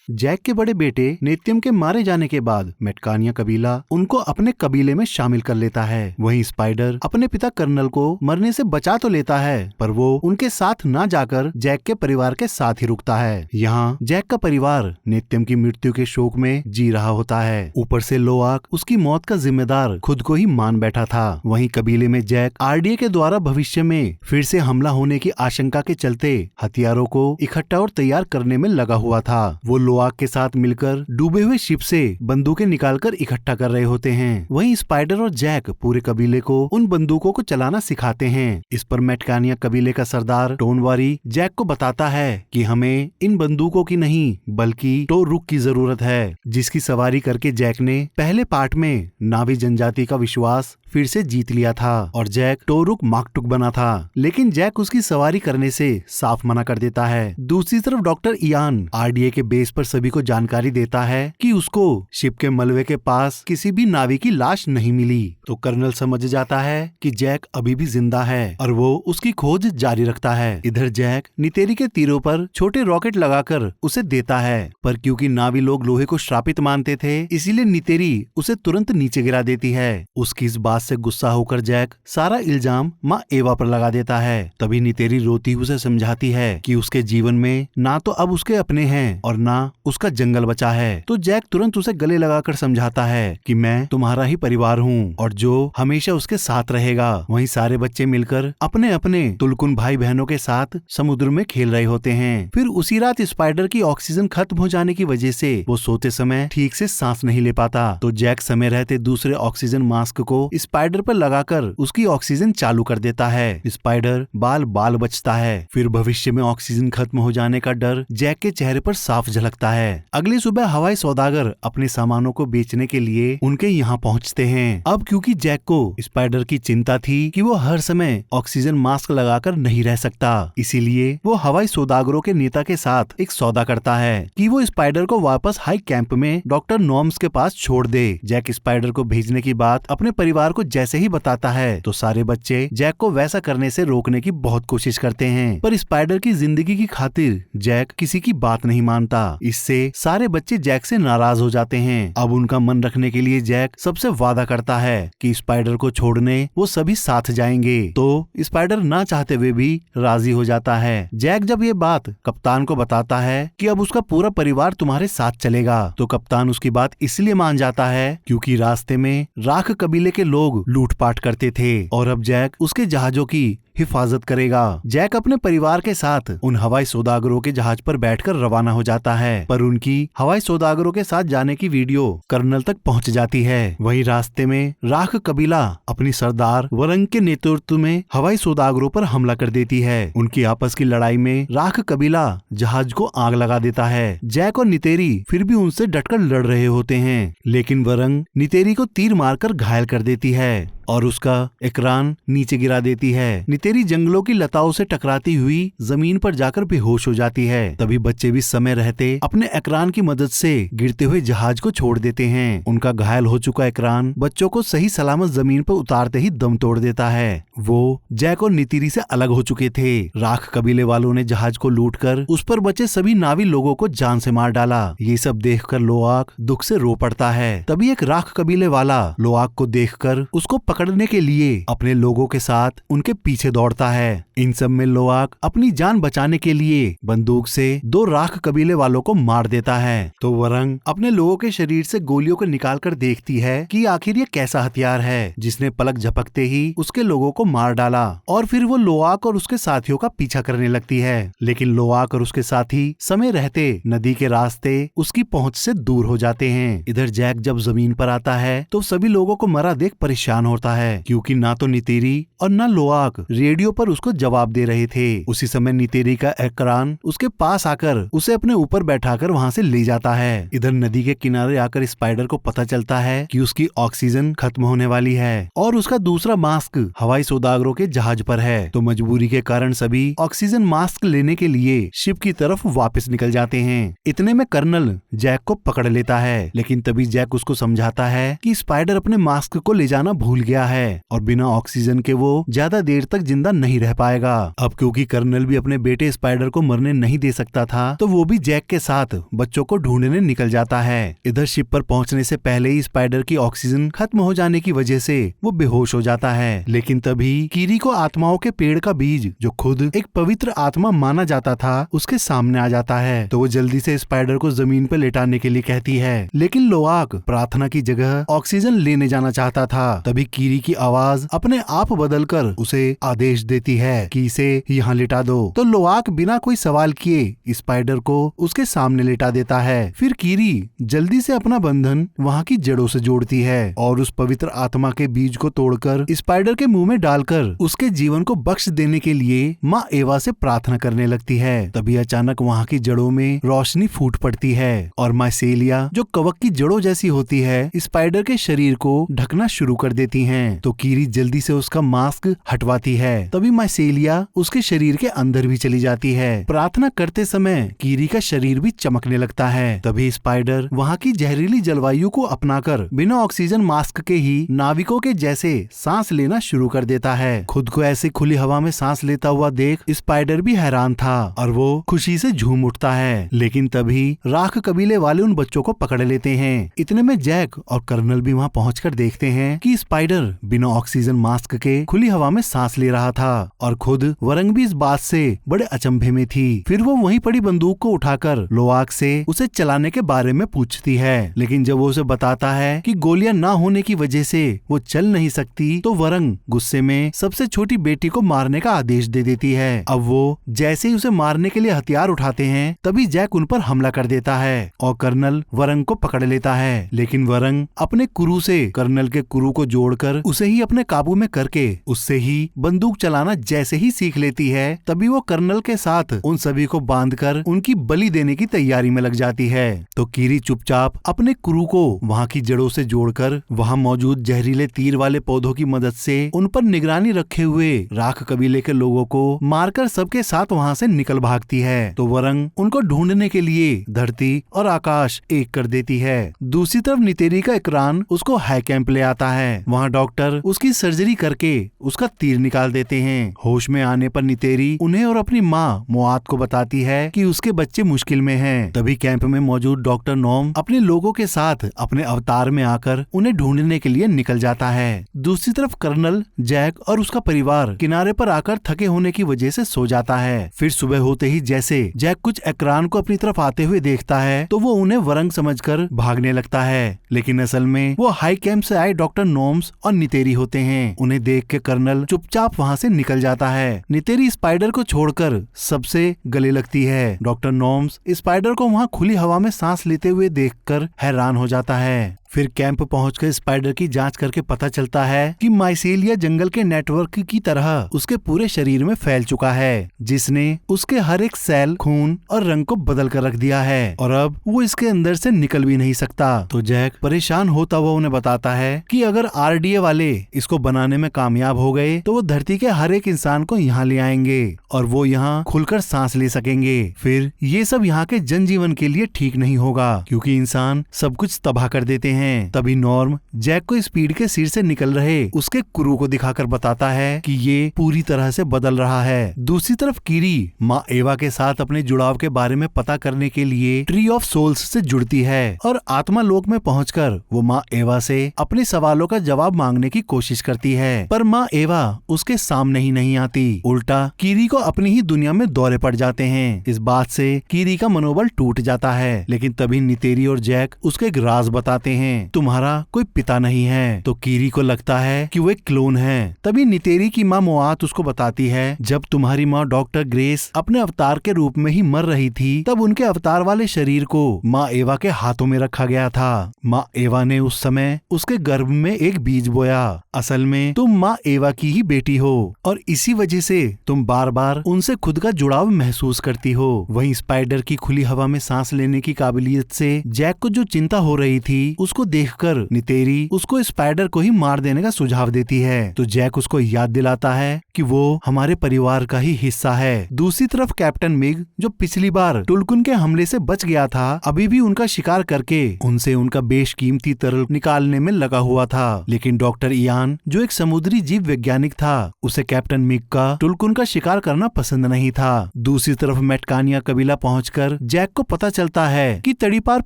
Jack के बड़े बेटे नेत्यम के मारे जाने के बाद मेटकानिया कबीला उनको अपने कबीले में शामिल कर लेता है। वहीं स्पाइडर अपने पिता कर्नल को मरने से बचा तो लेता है, पर वो उनके साथ ना जाकर जैक के परिवार के साथ ही रुकता है। यहाँ जैक का परिवार नेत्यम की मृत्यु के शोक में जी रहा होता है। ऊपर से लोआक उसकी मौत का जिम्मेदार खुद को ही मान बैठा था। वहीं कबीले में जैक आरडीए के द्वारा भविष्य में फिर से हमला होने की आशंका के चलते हथियारों को इकट्ठा और तैयार करने में लगा हुआ था। वो लोआक के साथ मिलकर डूबे हुए शिप से बंदूकें निकालकर इकट्ठा कर रहे होते हैं। वहीं स्पाइडर और जैक पूरे कबीले को उन बंदूकों को चलाना सिखाते हैं। इस पर मेटकानिया कबीले का सरदार टोनवारी जैक को बताता है कि हमें इन बंदूकों की नहीं बल्कि टोरुक की जरूरत है, जिसकी सवारी करके जैक ने पहले पार्ट में नावी जनजाति का विश्वास फिर से जीत लिया था और जैक टोरुक माकटुक बना था। लेकिन जैक उसकी सवारी करने से साफ मना कर देता है। दूसरी तरफ डॉक्टर इयान आरडीए के बेस पर सभी को जानकारी देता है कि उसको शिप के मलबे के पास किसी भी नावी की लाश नहीं मिली। तो कर्नल समझ जाता है कि जैक अभी भी जिंदा है और वो उसकी खोज जारी रखता है। इधर जैक नितेरी के तीरों पर छोटे रॉकेट लगाकर उसे देता है, पर क्योंकि नावी लोग लोहे को श्रापित मानते थे, इसीलिए नितेरी उसे तुरंत नीचे गिरा देती है। उसकी इस बात से गुस्सा होकर जैक सारा इल्जाम माँ एवा पर लगा देता है। तभी नितेरी रोती उसे समझाती है कि उसके जीवन में ना तो अब उसके अपने हैं और ना उसका जंगल बचा है। तो जैक तुरंत उसे गले लगाकर समझाता है कि मैं तुम्हारा ही परिवार हूँ और जो हमेशा उसके साथ रहेगा। वहीं सारे बच्चे मिलकर अपने अपने तुलकुन भाई बहनों के साथ समुद्र में खेल रहे होते हैं। फिर उसी रात स्पाइडर की ऑक्सीजन खत्म हो जाने की वजह से वो सोते समय ठीक से सांस नहीं ले पाता। तो जैक समय रहते दूसरे ऑक्सीजन मास्क को स्पाइडर पर लगाकर उसकी ऑक्सीजन चालू कर देता है। स्पाइडर बाल बाल बचता है। फिर भविष्य में ऑक्सीजन खत्म हो जाने का डर जैक के चेहरे पर साफ झलकता है। अगली सुबह हवाई सौदागर अपने सामानों को बेचने के लिए उनके यहाँ पहुँचते हैं। अब क्योंकि जैक को स्पाइडर की चिंता थी कि वो हर समय ऑक्सीजन मास्क लगाकर नहीं रह सकता, इसीलिए वो हवाई सौदागरों के नेता के साथ एक सौदा करता है कि वो स्पाइडर को वापस हाई कैंप में डॉक्टर नॉर्म्स के पास छोड़ दे। जैक स्पाइडर को भेजने की बात अपने परिवार को जैसे ही बताता है तो सारे बच्चे जैक को वैसा करने से रोकने की बहुत कोशिश करते हैं, पर स्पाइडर की जिंदगी की खातिर जैक किसी की बात नहीं मानता। इससे सारे बच्चे जैक से नाराज हो जाते हैं। अब उनका मन रखने के लिए जैक सबसे वादा करता है कि स्पाइडर को छोड़ने वो सभी साथ जाएंगे। तो स्पाइडर ना चाहते हुए भी राजी हो जाता है। जैक जब ये बात कप्तान को बताता है कि अब उसका पूरा परिवार तुम्हारे साथ चलेगा, तो कप्तान उसकी बात इसलिए मान जाता है क्योंकि रास्ते में राख कबीले के लोग लूटपाट करते थे और अब जैक उसके जहाजों की हिफाजत करेगा। जैक अपने परिवार के साथ उन हवाई सौदागरों के जहाज पर बैठकर रवाना हो जाता है, पर उनकी हवाई सौदागरों के साथ जाने की वीडियो कर्नल तक पहुंच जाती है। वहीं रास्ते में राख कबीला अपनी सरदार वरंग के नेतृत्व में हवाई सौदागरों पर हमला कर देती है। उनकी आपस की लड़ाई में राख कबीला जहाज को आग लगा देता है। जैक और नितेरी फिर भी उनसे डटकर लड़ रहे होते हैं, लेकिन वरंग नितेरी को तीर मारकर घायल कर देती है और उसका एकरान नीचे गिरा देती है। नितेरी जंगलों की लताओं से टकराती हुई जमीन पर जाकर बेहोश हो जाती है। तभी बच्चे भी समय रहते अपने एकरान की मदद से गिरते हुए जहाज को छोड़ देते हैं। उनका घायल हो चुका एकरान बच्चों को सही सलामत जमीन पर उतारते ही दम तोड़ देता है। वो जैक और नितेरी से अलग हो चुके थे। राख कबीले वालों ने जहाज को लूटकर उस पर बचे सभी नावी लोगों को जान से मार डाला। ये सब देखकर लोआक दुख से रो पड़ता है। तभी एक राख कबीले वाला लोआक को देखकर उसको पकड़ने के लिए अपने लोगों के साथ उनके पीछे दौड़ता है। इन सब में लोआक अपनी जान बचाने के लिए बंदूक से 2 राख कबीले वालों को मार देता है। तो वरंग अपने लोगों के शरीर से गोलियों को निकालकर देखती है कि आखिर ये कैसा हथियार है जिसने पलक झपकते ही उसके लोगों को मार डाला। और फिर वो लोआक और उसके साथियों का पीछा करने लगती है, लेकिन लोआक और उसके साथी समय रहते नदी के रास्ते उसकी पहुंच से दूर हो जाते हैं। इधर जैक जब जमीन पर आता है तो सभी लोगों को मरा देख परेशान होता है, क्योंकि ना तो नितेरी और ना लोआक रेडियो पर उसको जवाब दे रहे थे। उसी समय नितेरी का एकरान उसके पास आकर उसे अपने ऊपर बैठाकर वहाँ से ले जाता है। इधर नदी के किनारे आकर स्पाइडर को पता चलता है कि उसकी ऑक्सीजन खत्म होने वाली है और उसका दूसरा मास्क हवाई सौदागरों के जहाज पर है। तो मजबूरी के कारण सभी ऑक्सीजन मास्क लेने के लिए शिप की तरफ वापस निकल जाते हैं। इतने में कर्नल जैक को पकड़ लेता है, लेकिन तभी जैक उसको समझाता है कि स्पाइडर अपने मास्क को ले जाना भूल गया गया है और बिना ऑक्सीजन के वो ज्यादा देर तक जिंदा नहीं रह पाएगा। अब क्योंकि कर्नल भी अपने बेटे स्पाइडर को मरने नहीं दे सकता था, तो वो भी जैक के साथ बच्चों को ढूंढने निकल जाता है। इधर शिप पर पहुंचने से पहले ही स्पाइडर की ऑक्सीजन खत्म हो जाने की वजह से वो बेहोश हो जाता है। लेकिन तभी कीरी को आत्माओं के पेड़ का बीज, जो खुद एक पवित्र आत्मा माना जाता था, उसके सामने आ जाता है। तो वो जल्दी से स्पाइडर को जमीन पर लेटाने के लिए कहती है, लेकिन लोआक प्रार्थना की जगह ऑक्सीजन लेने जाना चाहता था। तभी कीरी की आवाज अपने आप बदलकर उसे आदेश देती है कि इसे यहाँ लिटा दो। तो लोआक बिना कोई सवाल किए स्पाइडर को उसके सामने लिटा देता है। फिर कीरी जल्दी से अपना बंधन वहाँ की जड़ों से जोड़ती है और उस पवित्र आत्मा के बीज को तोड़कर स्पाइडर के मुंह में डालकर उसके जीवन को बख्श देने के लिए माँ एवा से प्रार्थना करने लगती है। तभी अचानक वहाँ की जड़ों में रोशनी फूट पड़ती है और माइसेलिया, जो कवक की जड़ों जैसी होती है, स्पाइडर के शरीर को ढकना शुरू कर देती हैं। तो कीरी जल्दी से उसका मास्क हटवाती है। तभी माइसेलिया उसके शरीर के अंदर भी चली जाती है। प्रार्थना करते समय कीरी का शरीर भी चमकने लगता है। तभी स्पाइडर वहाँ की जहरीली जलवायु को अपनाकर बिना ऑक्सीजन मास्क के ही नाविकों के जैसे सांस लेना शुरू कर देता है। खुद को ऐसे खुली हवा में सांस लेता हुआ देख स्पाइडर भी हैरान था और वो खुशी से झूम उठता है। लेकिन तभी राख कबीले वाले उन बच्चों को पकड़ लेते हैं। इतने में जैक और कर्नल भी वहाँ पहुंचकर देखते हैं कि स्पाइडर बिना ऑक्सीजन मास्क के खुली हवा में सांस ले रहा था और खुद वरंग भी इस बात से बड़े अचंभे में थी। फिर वो वहीं पड़ी बंदूक को उठाकर लोआक से उसे चलाने के बारे में पूछती है। लेकिन जब वो उसे बताता है कि गोलियां ना होने की वजह से वो चल नहीं सकती, तो वरंग गुस्से में सबसे छोटी बेटी को मारने का आदेश दे देती है। अब वो जैसे ही उसे मारने के लिए हथियार उठाते हैं, तभी जैक उन पर हमला कर देता है और कर्नल वरंग को पकड़ लेता है। लेकिन वरंग अपने कुरु से कर्नल के कुरु को जोड़कर उसे ही अपने काबू में करके उससे ही बंदूक चलाना जैसे ही सीख लेती है, तभी वो कर्नल के साथ उन सभी को बांधकर उनकी बलि देने की तैयारी में लग जाती है। तो कीरी चुपचाप अपने कुरु को वहाँ की जड़ों से जोड़कर वहाँ मौजूद जहरीले तीर वाले पौधों की मदद से उन पर निगरानी रखे हुए राख कबीले के लोगों को मारकर सबके साथ वहाँ से निकल भागती है। तो वरंग उनको ढूंढने के लिए धरती और आकाश एक कर देती है। दूसरी तरफ नितेरी का इकरान उसको हाई कैंप ले आता है। वहाँ डॉक्टर उसकी सर्जरी करके उसका तीर निकाल देते हैं। होश में आने पर नितेरी उन्हें और अपनी माँ मुआत को बताती है कि उसके बच्चे मुश्किल में हैं। तभी कैंप में मौजूद डॉक्टर नोम अपने लोगों के साथ अपने अवतार में आकर उन्हें ढूंढने के लिए निकल जाता है। दूसरी तरफ कर्नल, जैक और उसका परिवार किनारे पर आकर थके होने की वजह से सो जाता है। फिर सुबह होते ही जैसे जैक कुछ एक्रान को अपनी तरफ आते हुए देखता है, तो वो उन्हें वरंग समझकर भागने लगता है। लेकिन असल में वो हाई कैंप से आए डॉक्टर नोम्स और नितेरी होते हैं। उन्हें देख के कर्नल चुपचाप वहाँ से निकल जाता है। नितेरी स्पाइडर को छोड़कर सबसे गले लगती है। डॉक्टर नोम्स स्पाइडर को वहाँ खुली हवा में सांस लेते हुए देखकर हैरान हो जाता है। फिर कैंप पहुंचकर स्पाइडर की जांच करके पता चलता है कि माइसेलिया जंगल के नेटवर्क की तरह उसके पूरे शरीर में फैल चुका है, जिसने उसके हर एक सेल, खून और रंग को बदल कर रख दिया है और अब वो इसके अंदर से निकल भी नहीं सकता। तो जैक परेशान होता हुआ उन्हें बताता है कि अगर RDA वाले इसको बनाने में कामयाब हो गए तो वो धरती के हर एक इंसान को यहाँ ले आएंगे और वो यहाँ खुलकर सांस ले सकेंगे। फिर ये सब यहाँ के जनजीवन के लिए ठीक नहीं होगा, क्योंकि इंसान सब कुछ तबाह कर देते हैं। तभी नॉर्म जैक को स्पीड के सिर से निकल रहे उसके कुरु को दिखाकर बताता है कि ये पूरी तरह से बदल रहा है। दूसरी तरफ कीरी माँ एवा के साथ अपने जुड़ाव के बारे में पता करने के लिए ट्री ऑफ सोल्स से जुड़ती है और आत्मा लोक में पहुंचकर वो माँ एवा से अपने सवालों का जवाब मांगने की कोशिश करती है, पर माँ एवा उसके सामने ही नहीं आती। उल्टा कीरी को अपनी ही दुनिया में दौरे पड़ जाते हैं। इस बात से कीरी का मनोबल टूट जाता है। लेकिन तभी नितेरी और जैक उसको एक राज बताते हैं, तुम्हारा कोई पिता नहीं है। तो कीरी को लगता है कि वो एक क्लोन है। तभी नितेरी की माँ मुआत उसको बताती है, जब तुम्हारी माँ डॉक्टर ग्रेस अपने अवतार के रूप में ही मर रही थी, तब उनके अवतार वाले शरीर को माँ एवा के हाथों में रखा गया था। माँ एवा ने उस समय उसके गर्भ में एक बीज बोया। असल में तुम माँ एवा की ही बेटी हो और इसी वजह से तुम बार बार उनसे खुद का जुड़ाव महसूस करती हो। वहीं स्पाइडर की खुली हवा में सांस लेने की काबिलियत से जैक को जो चिंता हो रही थी उसको को देखकर नितेरी उसको स्पाइडर को ही मार देने का सुझाव देती है। तो जैक उसको याद दिलाता है कि वो हमारे परिवार का ही हिस्सा है। दूसरी तरफ कैप्टन मिग, जो पिछली बार टुल्कुन के हमले से बच गया था, अभी भी उनका शिकार करके उनसे उनका बेशकीमती तरल निकालने में लगा हुआ था। लेकिन डॉक्टर इयान, जो एक समुद्री जीव वैज्ञानिक था, उसे कैप्टन मिग का टुल्कुन का शिकार करना पसंद नहीं था। दूसरी तरफ मेटकानिया कबीला पहुंचकर जैक को पता चलता है कि तड़ीपार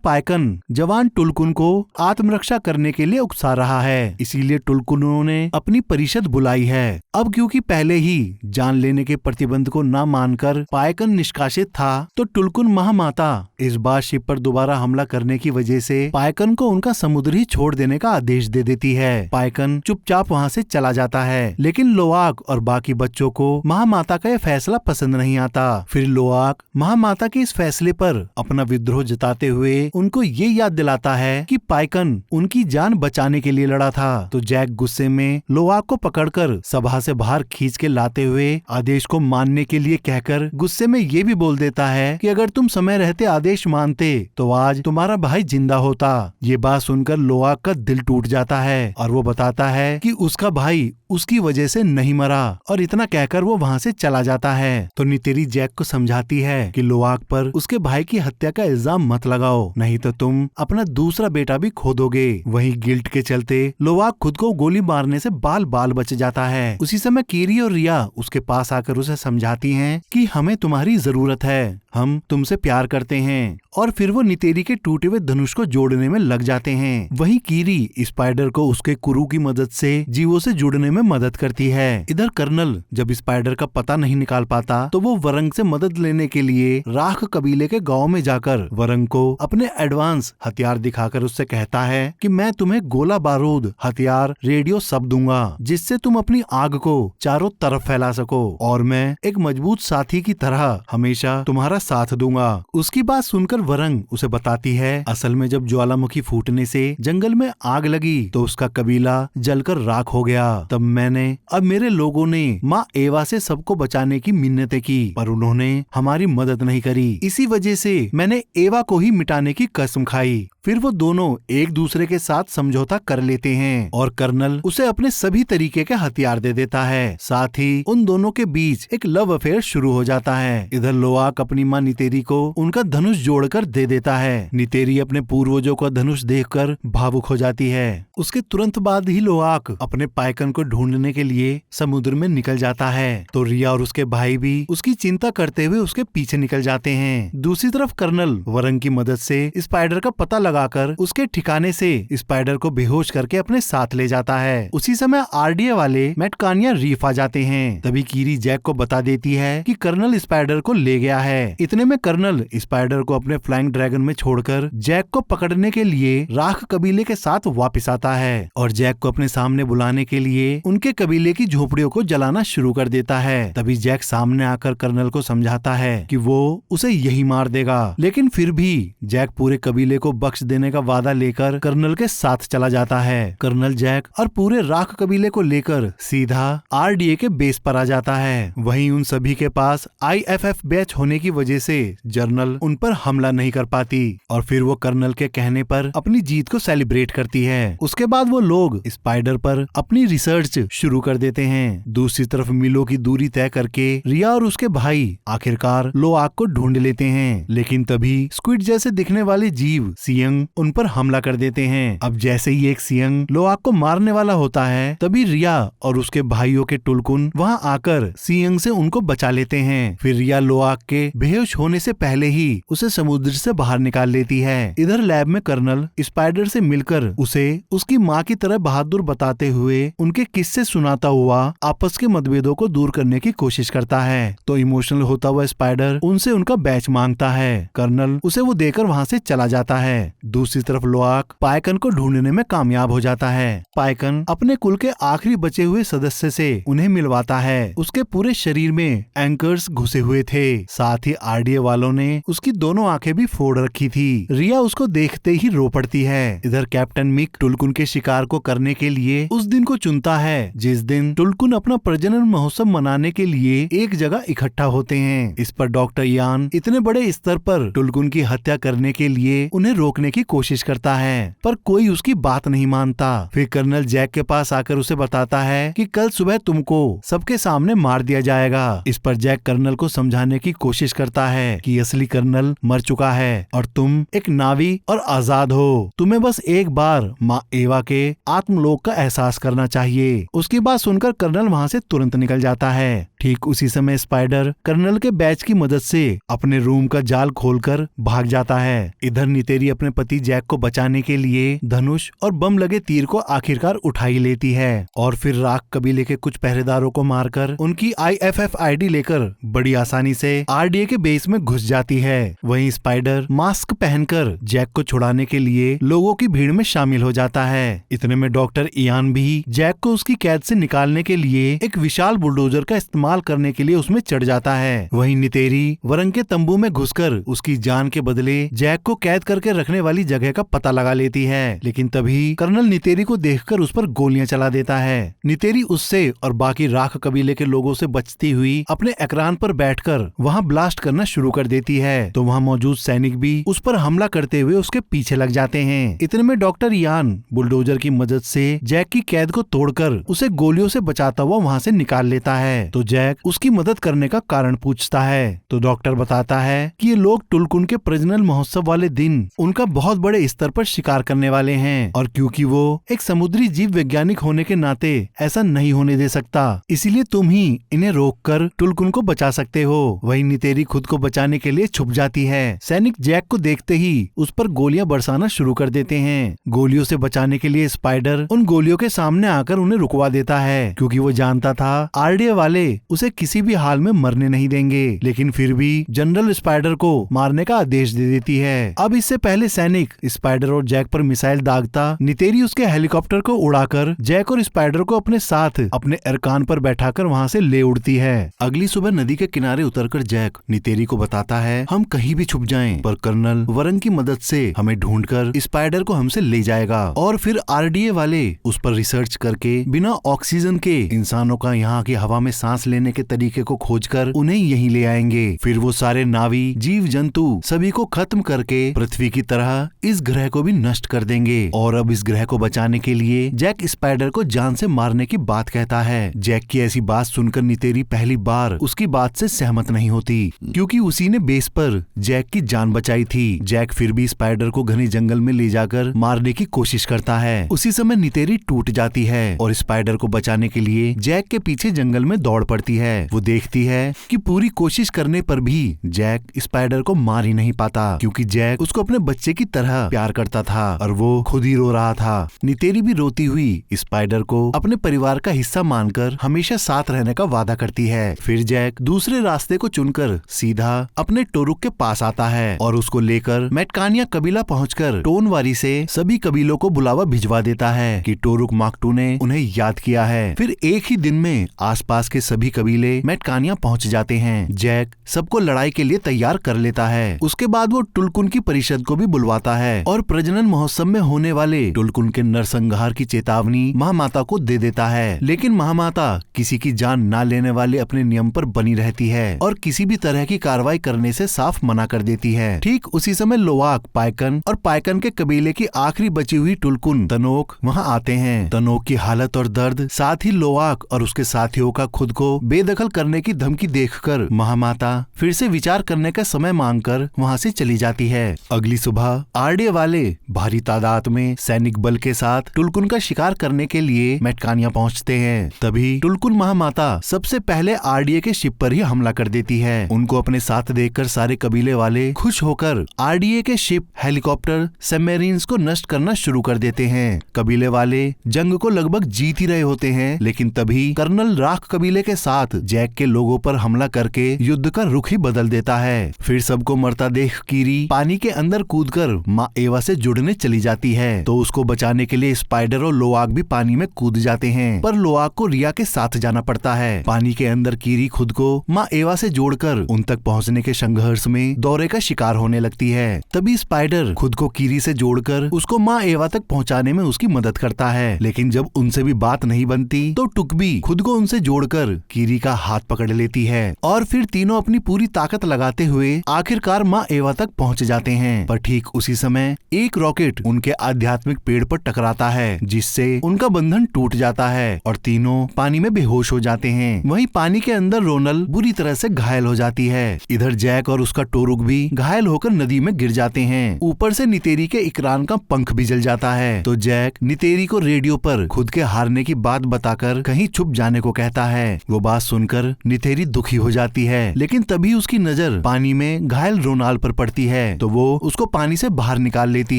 पाइकन जवान टुल्कुन को आत्मरक्षा करने के लिए उकसा रहा है, इसीलिए टुल्कुनों ने अपनी परिषद बुलाई है। अब क्योंकि पहले ही जान लेने के प्रतिबंध को न मानकर पाइकन निष्कासित था, तो टुल्कुन महामाता इस बार शिप पर दोबारा हमला करने की वजह से पाइकन को उनका समुद्र ही छोड़ देने का आदेश दे देती है। पाइकन चुपचाप वहाँ से चला जाता है, लेकिन लोआक और बाकी बच्चों को महामाता का यह फैसला पसंद नहीं आता। फिर लोआक महामाता के इस फैसले पर अपना विद्रोह जताते हुए उनको ये याद दिलाता है कि पाइकन उनकी जान बचाने के लिए लड़ा था। तो जैक गुस्से में लोआक को पकड़कर सभा से बाहर खींच के लाते हुए आदेश को मानने के लिए कहकर गुस्से में ये भी बोल देता है कि अगर तुम समय रहते आदेश मानते तो आज तुम्हारा भाई जिंदा होता। ये बात सुनकर लोआक का दिल टूट जाता है और वो बताता है कि उसका भाई उसकी वजह से नहीं मरा, और इतना कहकर वो वहाँ से चला जाता है। तो नितेरी जैक को समझाती है कि लोआक पर उसके भाई की हत्या का इल्जाम मत लगाओ, नहीं तो तुम अपना दूसरा बेटा भी खो दोगे। वहीं गिल्ट के चलते लोआक खुद को गोली मारने से बाल बाल बच जाता है। उसी समय कीरी और रिया उसके पास आकर उसे समझाती हैं कि हमें तुम्हारी जरूरत है, हम तुमसे प्यार करते हैं, और फिर वो नितेरी के टूटे हुए धनुष को जोड़ने में लग जाते हैं। वहीं कीरी स्पाइडर को उसके कुरु की मदद से जीवों से जुड़ने में मदद करती है। इधर कर्नल जब स्पाइडर का पता नहीं निकाल पाता, तो वो वरंग से मदद लेने के लिए राख कबीले के गांव में जाकर वरंग को अपने एडवांस हथियार दिखाकर उससे कहता है कि मैं तुम्हें गोला बारूद, हथियार, रेडियो सब दूंगा, जिससे तुम अपनी आग को चारों तरफ फैला सको, और मैं एक मजबूत साथी की तरह हमेशा तुम्हारा साथ दूंगा। उसकी बात सुनकर वरंग उसे बताती है असल में जब ज्वालामुखी फूटने से जंगल में आग लगी तो उसका कबीला जलकर राख हो गया। तब मैंने अब मेरे लोगों ने माँ एवा से सबको बचाने की मिन्नतें की, पर उन्होंने हमारी मदद नहीं करी। इसी वजह से मैंने एवा को ही मिटाने की कसम खाई। फिर वो दोनों एक दूसरे के साथ समझौता कर लेते हैं और कर्नल उसे अपने सभी तरीके के हथियार दे देता है। साथ ही उन दोनों के बीच एक लव अफेयर शुरू हो जाता है। इधर लोआक अपनी माँ नितेरी को उनका धनुष जोड़कर दे देता है। नितेरी अपने पूर्वजों का धनुष देखकर भावुक हो जाती है। उसके तुरंत बाद ही लोआक अपने पाइकन को ढूंढने के लिए समुद्र में निकल जाता है। तो रिया और उसके भाई भी उसकी चिंता करते हुए उसके पीछे निकल जाते हैं। दूसरी तरफ कर्नल वरंग की मदद से स्पाइडर का पता लगाकर उसके ठिकाने से स्पाइडर को बेहोश करके अपने साथ ले जाता है। उसी समय आरडीए वाले मेटकानिया रीफ आ जाते हैं। तभी कीरी जैक को बता देती है कि कर्नल स्पाइडर को ले गया है। इतने में कर्नल स्पाइडर को अपने फ्लाइंग ड्रैगन में छोड़कर जैक को पकड़ने के लिए राख कबीले के साथ वापस आता है और जैक को अपने सामने बुलाने के लिए उनके कबीले की झोपड़ियों को जलाना शुरू कर देता है। तभी जैक सामने आकर कर्नल को समझाता है कि वो उसे यही मार देगा, लेकिन फिर भी जैक पूरे कबीले को बख्श देने का वादा लेकर कर्नल के साथ चला जाता है। कर्नल जैक और पूरे राख कबीले को लेकर सीधा आरडीए के बेस पर आ जाता है। वहीं उन सभी के पास आईएफएफ बैच होने की वजह से जर्नल उन पर हमला नहीं कर पाती और फिर वो कर्नल के कहने पर अपनी जीत को सेलिब्रेट करती है। उसके बाद वो लोग स्पाइडर पर अपनी रिसर्च शुरू कर देते हैं। दूसरी तरफ मीलों की दूरी तय करके रिया और उसके भाई आखिरकार लोआक को ढूंढ लेते हैं, लेकिन तभी स्क्विड जैसे दिखने वाले जीव सियंग उन पर हमला कर देते हैं। अब जैसे ही एक सियंग लोआक को मारने वाला होता है, तभी रिया और उसके भाइयों के टुलकुन वहाँ आकर सियंग से उनको बचा लेते हैं। फिर रिया लोआक के बेहोश होने से पहले ही उसे समुद्र से बाहर निकाल लेती है। इधर लैब में कर्नल स्पाइडर से मिलकर उसे उसकी माँ की तरह बहादुर बताते हुए उनके किस्से सुनाता हुआ आपस के मतभेदों को दूर करने की कोशिश करता है। तो इमोशनल होता हुआ स्पाइडर उनसे उनका बैच मांगता है। कर्नल उसे वो देकर वहाँ से चला जाता है। दूसरी तरफ लोआक पाइकन को ढूंढने में कामयाब हो जाता है। पाइकन अपने कुल के आखिरी बचे हुए सदस्य से उन्हें मिलवाता है। उसके पूरे शरीर में एंकर्स घुसे हुए थे। साथ ही आरडीए वालों ने उसकी दोनों आंखें भी फोड़ रखी थी। रिया उसको देखते ही रो पड़ती है। इधर कैप्टन मिक टुलकुन के शिकार को करने के लिए उस दिन को चुनता है जिस दिन टुलकुन अपना प्रजनन महोत्सव मनाने के लिए एक जगह इकट्ठा होते हैं। इस पर डॉक्टर यान इतने बड़े स्तर पर टुलकुन की हत्या करने के लिए उन्हें रोकने की कोशिश करता है पर कोई उसकी बात नहीं मानता। फिर कर्नल जैक के पास आकर उसे बताता है कि कल सुबह तुमको सबके सामने मार दिया जाएगा। इस पर जैक कर्नल को समझाने की कोशिश करता है कि असली कर्नल मर चुका है और तुम एक नावी और आजाद हो। तुम्हें बस एक बार माँ एवा के आत्मलोक का एहसास करना चाहिए। उसकी बात सुनकर कर्नल वहाँ से तुरंत निकल जाता है। ठीक उसी समय स्पाइडर कर्नल के बैच की मदद से अपने रूम का जाल खोलकर भाग जाता है। इधर नितेरी अपने पति जैक को बचाने के लिए धनुष और बम लगे तीर को आखिरकार उठा ही लेती है और फिर राख कबीले के कुछ पहरेदारों को मारकर उनकी IFF ID लेकर बड़ी आसानी से RDA के बेस में घुस जाती है। वहीं स्पाइडर मास्क पहनकर जैक को छुड़ाने के लिए लोगों की भीड़ में शामिल हो जाता है। इतने में डॉक्टर इयान भी जैक को उसकी कैद से निकालने के लिए एक विशाल बुलडोजर का इस्तेमाल करने के लिए उसमें चढ़ जाता है। वहीं नितेरी वरंग के तंबू में घुसकर उसकी जान के बदले जैक को कैद करके रखने वाली जगह का पता लगा लेती है। लेकिन तभी कर्नल नितेरी को देखकर उस पर गोलियां चला देता है। नितेरी उससे और बाकी राख कबीले के लोगों से बचती हुई अपने एकरान पर बैठकर वहां ब्लास्ट करना शुरू कर देती है तो वहां मौजूद सैनिक भी उस पर हमला करते हुए उसके पीछे लग जाते हैं। इतने में डॉक्टर इयान बुलडोजर की मदद से जैक की कैद को तोड़कर उसे गोलियों से बचाता हुआ वहां से निकाल लेता है। तो जैक उसकी मदद करने का कारण पूछता है तो डॉक्टर बताता है कि ये लोग टुलकुन के प्रजनन महोत्सव वाले दिन उनका बहुत बड़े स्तर पर शिकार करने वाले हैं और क्योंकि वो एक समुद्री जीव वैज्ञानिक होने के नाते ऐसा नहीं होने दे सकता, इसीलिए तुम ही इन्हें रोककर टुलकुन को बचा सकते हो। वहीं नितेरी खुद को बचाने के लिए छुप जाती है। सैनिक जैक को देखते ही उस पर गोलियां बरसाना शुरू कर देते हैं। गोलियों से बचाने के लिए स्पाइडर उन गोलियों के सामने आकर उन्हें रुकवा देता है क्योंकि वो जानता था RDA वाले उसे किसी भी हाल में मरने नहीं देंगे। लेकिन फिर भी जनरल स्पाइडर को मारने का आदेश दे देती है। अब इससे पहले सैनिक स्पाइडर और जैक पर मिसाइल दागता नितेरी उसके हेलीकॉप्टर को उड़ाकर जैक और स्पाइडर को अपने साथ अपने अरकान पर बैठाकर वहाँ से ले उड़ती है। अगली सुबह नदी के किनारे उतरकर जैक नितेरी को बताता है हम कहीं भी छुप जाएं पर कर्नल वरंग की मदद से हमें ढूंढकर स्पाइडर को हमसे ले जाएगा और फिर RDA वाले उस पर रिसर्च करके बिना ऑक्सीजन के इंसानों का यहाँ की हवा में सांस लेने के तरीके को खोजकर उन्हें यहीं ले आएंगे। फिर वो सारे नावी जीव जंतु सभी को खत्म करके पृथ्वी की तरह इस ग्रह को भी नष्ट कर देंगे। और अब इस ग्रह को बचाने के लिए जैक स्पाइडर को जान से मारने की बात कहता है। जैक की ऐसी बात सुनकर नितेरी पहली बार उसकी बात से सहमत नहीं होती क्योंकि उसी ने बेस पर जैक की जान बचाई थी। जैक फिर भी स्पाइडर को घने जंगल में ले जाकर मारने की कोशिश करता है। उसी समय नितेरी टूट जाती है और स्पाइडर को बचाने के लिए जैक के पीछे जंगल में दौड़ पड़ती है। वो देखती है कि पूरी कोशिश करने पर भी जैक स्पाइडर को मार ही नहीं पाता क्योंकि जैक उसको अपने बच्चे की तरह प्यार करता था और वो खुद ही रो रहा था। नितेरी भी रोती हुई स्पाइडर को अपने परिवार का हिस्सा मानकर हमेशा साथ रहने का वादा करती है। फिर जैक दूसरे रास्ते को चुनकर सीधा अपने टोरुक के पास आता है और उसको लेकर मेटकानिया कबीला पहुंचकर टोनवारी से सभी कबीलों को बुलावा भिजवा देता है कि टोरुक माकटू ने उन्हें याद किया है। फिर एक ही दिन में आसपास के सभी कबीले मेटकानिया पहुंच जाते हैं। जैक सबको लड़ाई के लिए तैयार कर लेता है। उसके बाद वो टुलकुन की परिषद को भी बुलवाता है और प्रजनन महोत्सव में होने वाले टुलकुन के नरसंहार की चेतावनी महामाता को दे देता है। लेकिन महामाता किसी की जान न लेने वाले अपने नियम पर बनी रहती है और किसी भी तरह की कार्रवाई करने से साफ मना कर देती है। ठीक उसी समय लोवाक, पाइकन और पाइकन के कबीले की आखिरी बची हुई टुलकुन तनोक वहाँ आते हैं। तनोक की हालत और दर्द, साथ ही लोवाक और उसके साथियों का खुद को बेदखल करने की धमकी देखकर महामाता फिर से विचार करने का समय मांगकर वहाँ से चली जाती है। अगली सुबह RDA वाले भारी तादाद में सैनिक बल के साथ टुलकुन का शिकार करने के लिए मेटकानिया पहुँचते हैं। तभी टुलकुन महामाता सबसे पहले RDA के शिप पर ही हमला कर देती है। उनको अपने साथ देखकर सारे कबीले वाले खुश होकर RDA के शिप, हेलीकॉप्टर, सबमरीन्स को नष्ट करना शुरू कर देते हैं। कबीले वाले जंग को लगभग जीत ही रहे होते हैं लेकिन तभी कर्नल राख कबीले के साथ जैक के लोगों पर हमला करके युद्ध का रुख ही बदल देता है। फिर सबको मरता देख कीरी पानी के अंदर कूदकर माँ एवा से जुड़ने चली जाती है तो उसको बचाने के लिए स्पाइडर और लोआक भी पानी में कूद जाते हैं पर लोआक को रिया के साथ जाना पड़ता है। पानी के अंदर कीरी खुद को माँ एवा से जोड़कर उन तक पहुँचने के संघर्ष में दौरे का शिकार होने लगती है। तभी स्पाइडर खुद को कीरी से जोड़कर उसको माँ एवा तक पहुँचाने में उसकी मदद करता है। लेकिन जब उनसे भी बात नहीं बनती तो टुकबी खुद को उनसे जोड़कर कीरी का हाथ पकड़ लेती है और फिर तीनों अपनी पूरी ताकत लगाते हुए आखिरकार माँ एवा तक पहुँच जाते हैं। पर ठीक उसी समय एक रॉकेट उनके आध्यात्मिक पेड़ पर टकराता है, जिससे उनका बंधन टूट जाता है और तीनों पानी में बेहोश हो जाते हैं। वहीं पानी के अंदर रोनल बुरी तरह से घायल हो जाती है। इधर जैक और उसका टोरुक भी घायल होकर नदी में गिर जाते हैं। ऊपर से नितेरी के इकरान का पंख भी जल जाता है। तो जैक नितेरी को रेडियो पर खुद के हारने की बात बताकर कहीं छुप जाने को कहता है। वो बात सुनकर नितेरी दुखी हो जाती है, लेकिन तभी उसकी नजर पानी में घायल रोनाल पर पड़ती है तो वो उसको पानी से बाहर निकाल लेती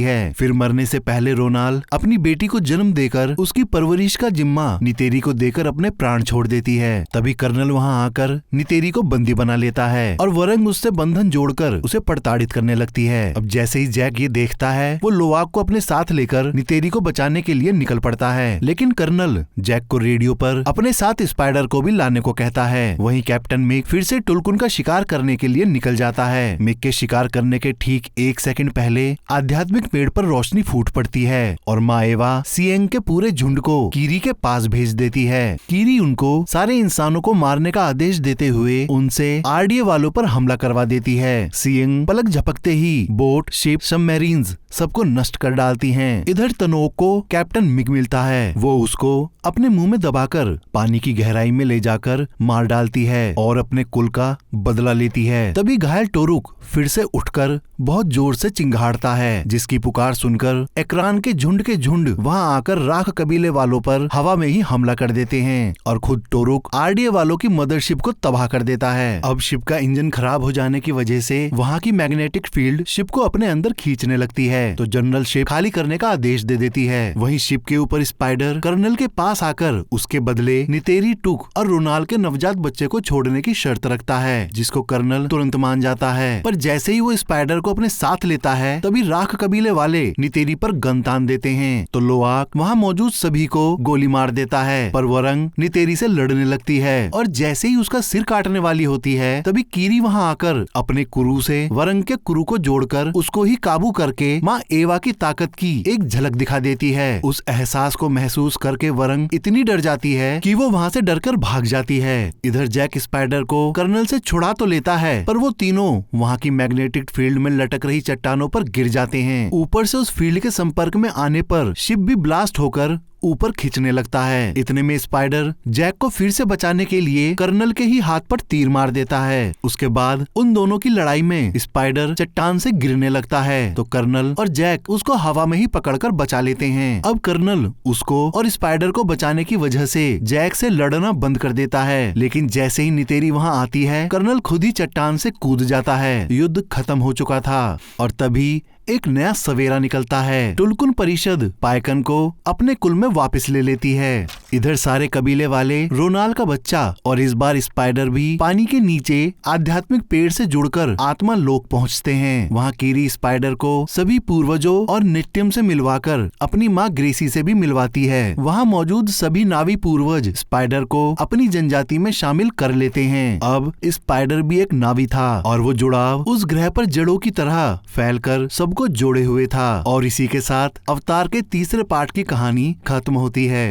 है। फिर मरने से पहले रोनाल अपनी बेटी को जन्म देकर उसकी परवरिश का जिम्मा नितेरी को देकर अपने प्राण छोड़ देती है। तभी कर्नल वहाँ आकर नितेरी को बंदी बना लेता है और वरंग उससे बंधन जोड़कर उसे प्रताड़ित करने लगती है। अब जैसे ही जैक ये देखता है, वो लोवाक को अपने साथ लेकर नितेरी को बचाने के लिए निकल पड़ता है, लेकिन कर्नल जैक को रेडियो पर अपने साथ स्पाइडर को भी लाने को कहता है। वहीं कैप्टन मिक फिर से टुलकुन का शिकार करने के लिए निकल जाता है। मिक के शिकार करने के ठीक 1 सेकंड पहले आध्यात्मिक पेड़ पर रोशनी फूट पड़ती है और माँ एवा सिएंग के पूरे झुंड को कीरी के पास भेज देती है। कीरी उनको सारे इंसानों को मारने का आदेश देते हुए उनसे आरडीए वालों पर हमला करवा देती है। सिएंग पलक झपकते ही बोट, शिप, सबमरीन्स सबको नष्ट कर डालती हैं। इधर तनोक को कैप्टन मिक मिलता है। वो उसको अपने मुंह में दबाकर पानी की गहराई में ले जाकर मार डालती है और अपने कुल का बदला लेती है। तभी घायल टोरुक फिर से उठकर बहुत जोर से चिंगाड़ता है, जिसकी पुकार सुनकर एकरान के झुंड वहां आकर राख कबीले वालों पर हवा में ही हमला कर देते हैं और खुद टोरुक आरडीए वालों की मदरशिप को तबाह कर देता है। अब शिप का इंजन खराब हो जाने की वजह से वहां की मैग्नेटिक फील्ड शिप को अपने अंदर खींचने लगती है, तो जनरल शिप खाली करने का आदेश दे देती है। वहीं शिप के ऊपर स्पाइडर कर्नल के पास आकर उसके बदले नितेरी, टुक और रोनाल के नवजात बच्चे को छोड़ने की शर्त रखता है, जिसको कर्नल तुरंत मान जाता है। पर जैसे ही वो स्पाइडर को अपने साथ लेता है, तभी राख कबीले वाले नितेरी पर गन तान देते हैं। तो लोवाक वहाँ मौजूद सभी को गोली मार देता है, पर वरंग नितेरी से लड़ने लगती है और जैसे ही उसका सिर काटने वाली होती है, तभी कीरी वहाँ आकर अपने कुरु से वरंग के कुरु को जोड़कर उसको ही काबू करके माँ एवा की ताकत की एक झलक दिखा देती है। उस एहसास को महसूस करके वरंग इतनी डर जाती है कि वो वहाँ से डरकर भाग जाती है। इधर जैक स्पाइडर को कर्नल से छुड़ा तो लेता है, पर वो तीनों वहाँ की मैग्नेटिक फील्ड में लटक रही चट्टानों पर गिर जाते हैं। ऊपर से उस फील्ड के संपर्क में आने पर शिप भी ब्लास्ट होकर ऊपर खींचने लगता है। इतने में स्पाइडर जैक को फिर से बचाने के लिए कर्नल के ही हाथ पर तीर मार देता है। उसके बाद उन दोनों की लड़ाई में स्पाइडर चट्टान से गिरने लगता है, तो कर्नल और जैक उसको हवा में ही पकड़कर बचा लेते हैं। अब कर्नल उसको और स्पाइडर को बचाने की वजह से जैक से लड़ना बंद कर देता है, लेकिन जैसे ही नितेरी वहाँ आती है, कर्नल खुद ही चट्टान से कूद जाता है। युद्ध खत्म हो चुका था और तभी एक नया सवेरा निकलता है। टुलकुन परिषद पायकन को अपने कुल में वापस ले लेती है। इधर सारे कबीले वाले रोनाल का बच्चा और इस बार स्पाइडर भी पानी के नीचे आध्यात्मिक पेड़ से जुड़कर आत्मा लोक पहुंचते हैं। वहां कीरी स्पाइडर को सभी पूर्वजों और नित्यम से मिलवाकर अपनी माँ ग्रेसी से भी मिलवाती है। वहां मौजूद सभी नावी पूर्वज स्पाइडर को अपनी जनजाति में शामिल कर लेते हैं। अब स्पाइडर भी एक नावी था और वो जुड़ाव उस ग्रह पर जड़ों की तरह फैलकर सबको जोड़े हुए था। और इसी के साथ अवतार के तीसरे पार्ट की कहानी खत्म होती है।